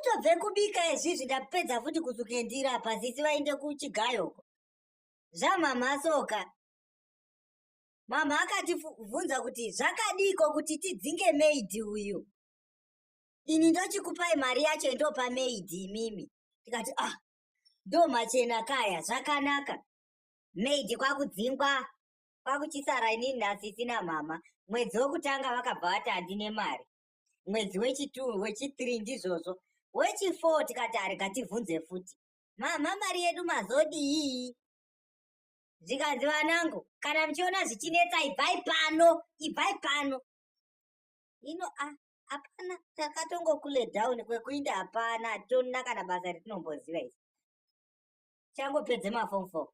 ndakatobve kubika izvizvi ndapedza futi kusuke ndira pasisi vaende kuchigayoko. Zvamama soka. Mama akativhunza kuti zvakadiko kuti tidzinge maid uyu. Ini ndochikupai mari yacho ndopa maid imimi. Tikati ndo machena kaya zvakanaka. Maid kwakudzingwa kwakuchisara inini nasisi namama. Mwedzi wokutanga vakabva vati handine mari. Mwedzi wechi2 wechi3 ndizvozvo. Wechi4 tikati arikativhunze futi. Mama mari yedu mazodii? Zvikanzi vanangu kana muchiona zvichinetsa ibvai pano. Ino hapana takatongo cool down kwekuinda hapana tonna kana basa retinomboziva isi. Changopedze maform 4.